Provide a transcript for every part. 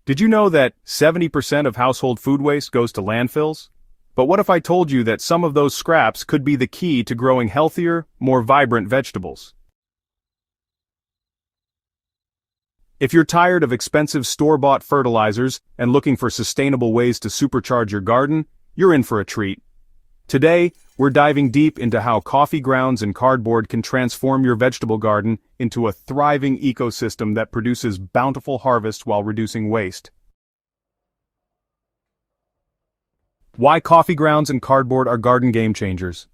Did you know that 70% of household food waste goes to landfills? But what if I told you that some of those scraps could be the key to growing healthier, more vibrant vegetables? If you're tired of expensive store-bought fertilizers and looking for sustainable ways to supercharge your garden, you're in for a treat. Today, we're diving deep into how coffee grounds and cardboard can transform your vegetable garden into a thriving ecosystem that produces bountiful harvests while reducing waste. Why coffee grounds and cardboard are garden game changers.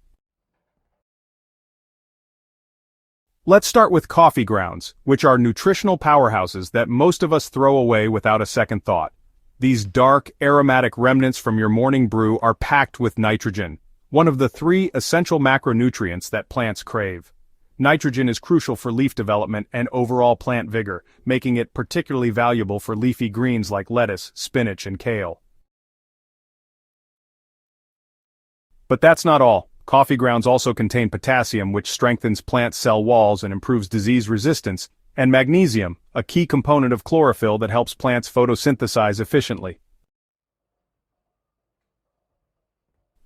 Let's start with coffee grounds, which are nutritional powerhouses that most of us throw away without a second thought. These dark, aromatic remnants from your morning brew are packed with nitrogen, one of the 3 essential macronutrients that plants crave. Nitrogen is crucial for leaf development and overall plant vigor, making it particularly valuable for leafy greens like lettuce, spinach, and kale. But that's not all. Coffee grounds also contain potassium, which strengthens plant cell walls and improves disease resistance, and magnesium, a key component of chlorophyll that helps plants photosynthesize efficiently.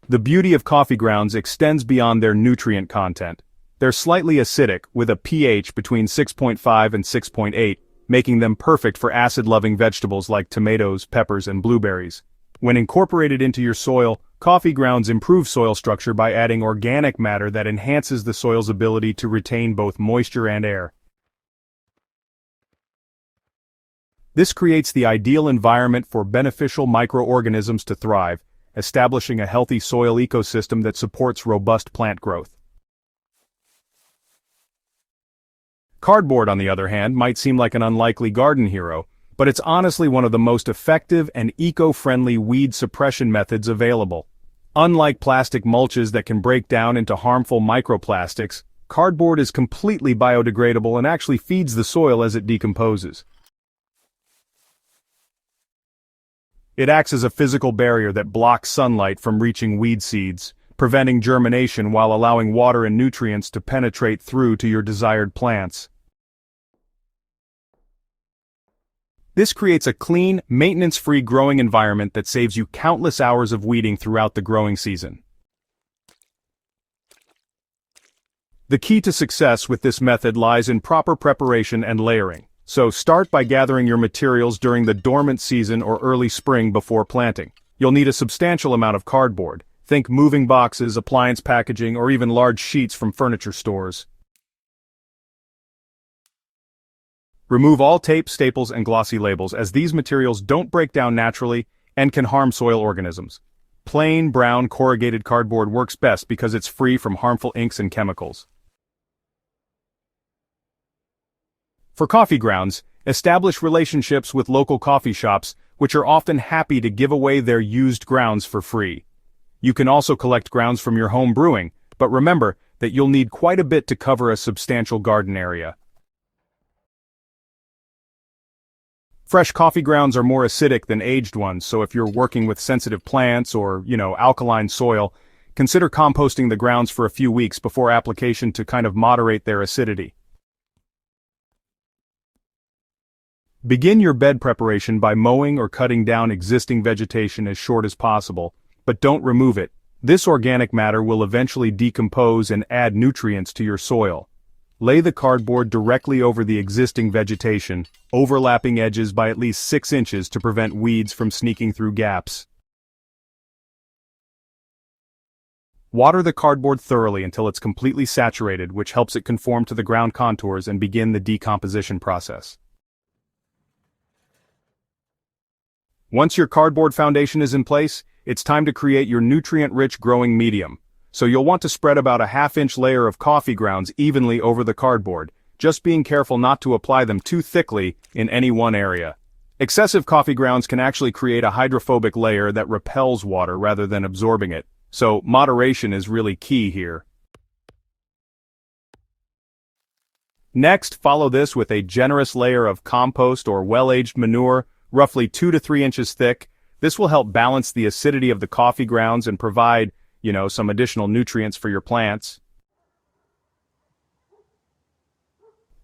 The beauty of coffee grounds extends beyond their nutrient content. They're slightly acidic, with a pH between 6.5 and 6.8, making them perfect for acid-loving vegetables like tomatoes, peppers, and blueberries. When incorporated into your soil, coffee grounds improve soil structure by adding organic matter that enhances the soil's ability to retain both moisture and air. This creates the ideal environment for beneficial microorganisms to thrive, establishing a healthy soil ecosystem that supports robust plant growth. Cardboard, on the other hand, might seem like an unlikely garden hero, but it's honestly one of the most effective and eco-friendly weed suppression methods available. Unlike plastic mulches that can break down into harmful microplastics, cardboard is completely biodegradable and actually feeds the soil as it decomposes. It acts as a physical barrier that blocks sunlight from reaching weed seeds, preventing germination while allowing water and nutrients to penetrate through to your desired plants. This creates a clean, maintenance-free growing environment that saves you countless hours of weeding throughout the growing season. The key to success with this method lies in proper preparation and layering. So start by gathering your materials during the dormant season or early spring before planting. You'll need a substantial amount of cardboard. Think moving boxes, appliance packaging, or even large sheets from furniture stores. Remove all tape, staples, and glossy labels, as these materials don't break down naturally and can harm soil organisms. Plain, brown, corrugated cardboard works best because it's free from harmful inks and chemicals. For coffee grounds, establish relationships with local coffee shops, which are often happy to give away their used grounds for free. You can also collect grounds from your home brewing, but remember that you'll need quite a bit to cover a substantial garden area. Fresh coffee grounds are more acidic than aged ones, so if you're working with sensitive plants or, alkaline soil, consider composting the grounds for a few weeks before application to kind of moderate their acidity. Begin your bed preparation by mowing or cutting down existing vegetation as short as possible, but don't remove it. This organic matter will eventually decompose and add nutrients to your soil. Lay the cardboard directly over the existing vegetation, overlapping edges by at least 6 inches to prevent weeds from sneaking through gaps. Water the cardboard thoroughly until it's completely saturated, which helps it conform to the ground contours and begin the decomposition process. Once your cardboard foundation is in place, it's time to create your nutrient-rich growing medium. So you'll want to spread about a half-inch layer of coffee grounds evenly over the cardboard, just being careful not to apply them too thickly in any one area. Excessive coffee grounds can actually create a hydrophobic layer that repels water rather than absorbing it, so moderation is really key here. Next, follow this with a generous layer of compost or well-aged manure, roughly 2 to 3 inches thick. This will help balance the acidity of the coffee grounds and provide, some additional nutrients for your plants.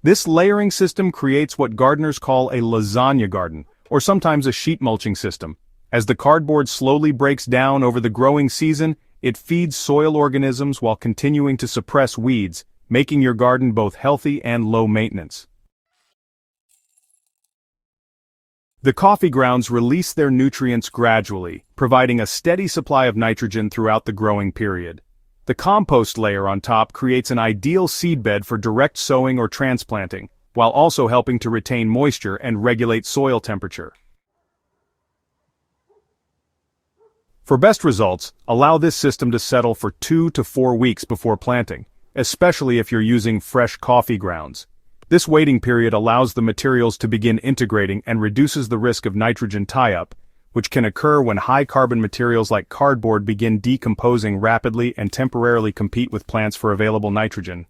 This layering system creates what gardeners call a lasagna garden, or sometimes a sheet mulching system. As the cardboard slowly breaks down over the growing season, it feeds soil organisms while continuing to suppress weeds, making your garden both healthy and low maintenance. The coffee grounds release their nutrients gradually, providing a steady supply of nitrogen throughout the growing period. The compost layer on top creates an ideal seedbed for direct sowing or transplanting, while also helping to retain moisture and regulate soil temperature. For best results, allow this system to settle for 2 to 4 weeks before planting, especially if you're using fresh coffee grounds. This waiting period allows the materials to begin integrating and reduces the risk of nitrogen tie-up, which can occur when high-carbon materials like cardboard begin decomposing rapidly and temporarily compete with plants for available nitrogen.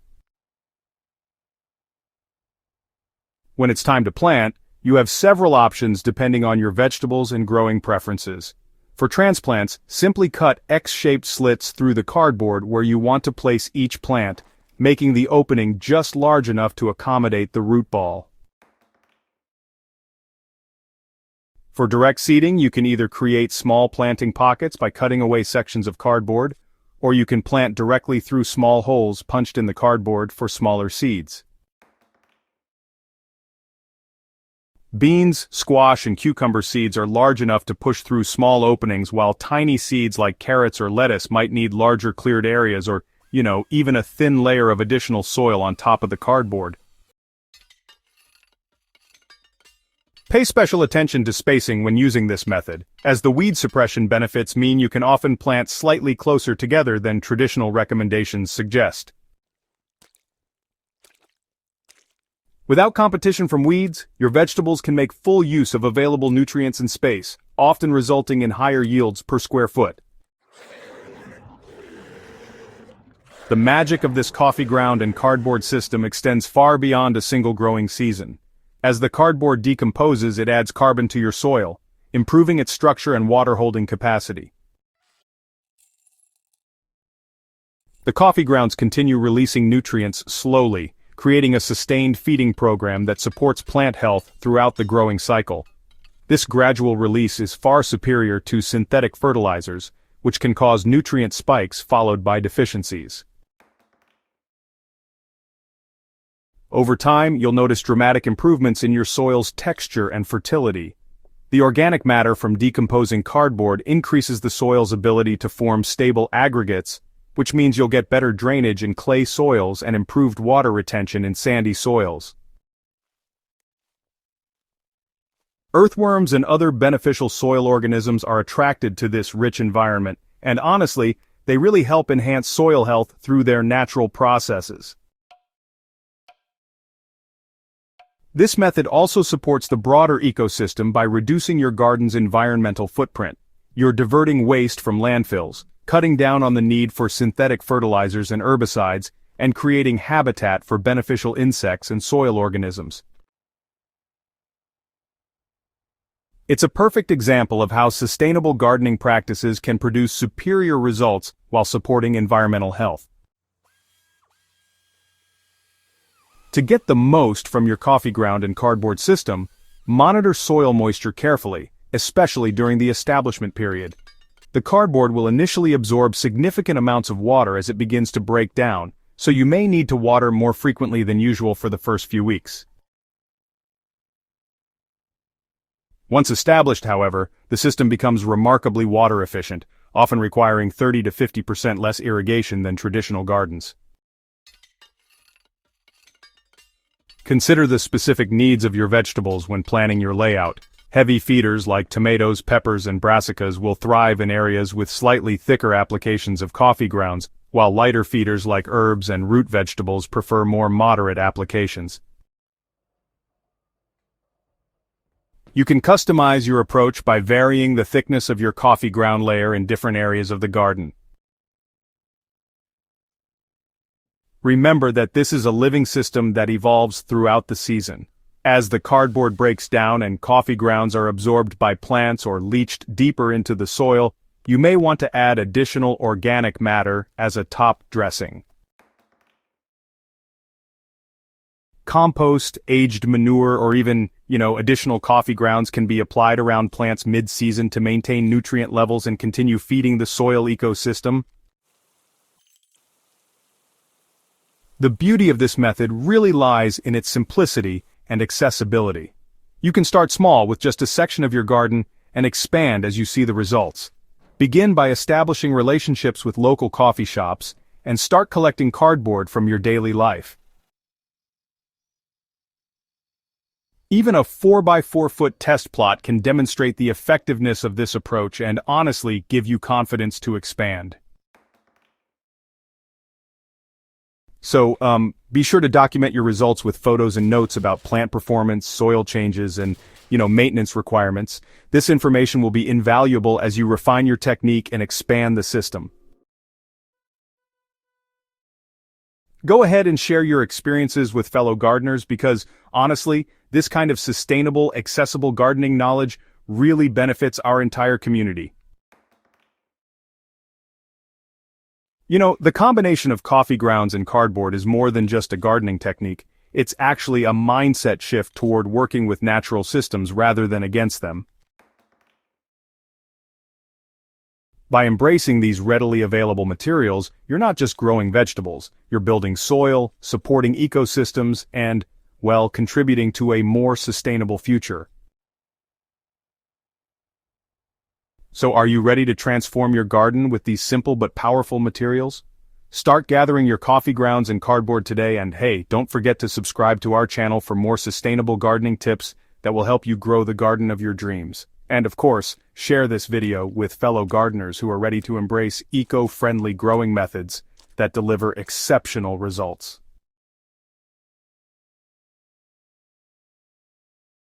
When it's time to plant, you have several options depending on your vegetables and growing preferences. For transplants, simply cut X-shaped slits through the cardboard where you want to place each plant, making the opening just large enough to accommodate the root ball. For direct seeding, you can either create small planting pockets by cutting away sections of cardboard, or you can plant directly through small holes punched in the cardboard for smaller seeds. Beans, squash, and cucumber seeds are large enough to push through small openings, while tiny seeds like carrots or lettuce might need larger cleared areas or even a thin layer of additional soil on top of the cardboard. Pay special attention to spacing when using this method, as the weed suppression benefits mean you can often plant slightly closer together than traditional recommendations suggest. Without competition from weeds, your vegetables can make full use of available nutrients and space, often resulting in higher yields per square foot. The magic of this coffee ground and cardboard system extends far beyond a single growing season. As the cardboard decomposes, it adds carbon to your soil, improving its structure and water-holding capacity. The coffee grounds continue releasing nutrients slowly, creating a sustained feeding program that supports plant health throughout the growing cycle. This gradual release is far superior to synthetic fertilizers, which can cause nutrient spikes followed by deficiencies. Over time, you'll notice dramatic improvements in your soil's texture and fertility. The organic matter from decomposing cardboard increases the soil's ability to form stable aggregates, which means you'll get better drainage in clay soils and improved water retention in sandy soils. Earthworms and other beneficial soil organisms are attracted to this rich environment, and honestly, they really help enhance soil health through their natural processes. This method also supports the broader ecosystem by reducing your garden's environmental footprint. You're diverting waste from landfills, cutting down on the need for synthetic fertilizers and herbicides, and creating habitat for beneficial insects and soil organisms. It's a perfect example of how sustainable gardening practices can produce superior results while supporting environmental health. To get the most from your coffee ground and cardboard system, monitor soil moisture carefully, especially during the establishment period. The cardboard will initially absorb significant amounts of water as it begins to break down, so you may need to water more frequently than usual for the first few weeks. Once established, however, the system becomes remarkably water efficient, often requiring 30 to 50% less irrigation than traditional gardens. Consider the specific needs of your vegetables when planning your layout. Heavy feeders like tomatoes, peppers, and brassicas will thrive in areas with slightly thicker applications of coffee grounds, while lighter feeders like herbs and root vegetables prefer more moderate applications. You can customize your approach by varying the thickness of your coffee ground layer in different areas of the garden. Remember that this is a living system that evolves throughout the season. As the cardboard breaks down and coffee grounds are absorbed by plants or leached deeper into the soil, you may want to add additional organic matter as a top dressing. Compost, aged manure, or even, additional coffee grounds can be applied around plants mid-season to maintain nutrient levels and continue feeding the soil ecosystem. The beauty of this method really lies in its simplicity and accessibility. You can start small with just a section of your garden and expand as you see the results. Begin by establishing relationships with local coffee shops and start collecting cardboard from your daily life. Even a 4x4-foot test plot can demonstrate the effectiveness of this approach and honestly give you confidence to expand. So, be sure to document your results with photos and notes about plant performance, soil changes, and, maintenance requirements. This information will be invaluable as you refine your technique and expand the system. Go ahead and share your experiences with fellow gardeners because, honestly, this kind of sustainable, accessible gardening knowledge really benefits our entire community. The combination of coffee grounds and cardboard is more than just a gardening technique. It's actually a mindset shift toward working with natural systems rather than against them. By embracing these readily available materials, you're not just growing vegetables, you're building soil, supporting ecosystems, and, contributing to a more sustainable future. So are you ready to transform your garden with these simple but powerful materials? Start gathering your coffee grounds and cardboard today, and hey, don't forget to subscribe to our channel for more sustainable gardening tips that will help you grow the garden of your dreams. And of course, share this video with fellow gardeners who are ready to embrace eco-friendly growing methods that deliver exceptional results.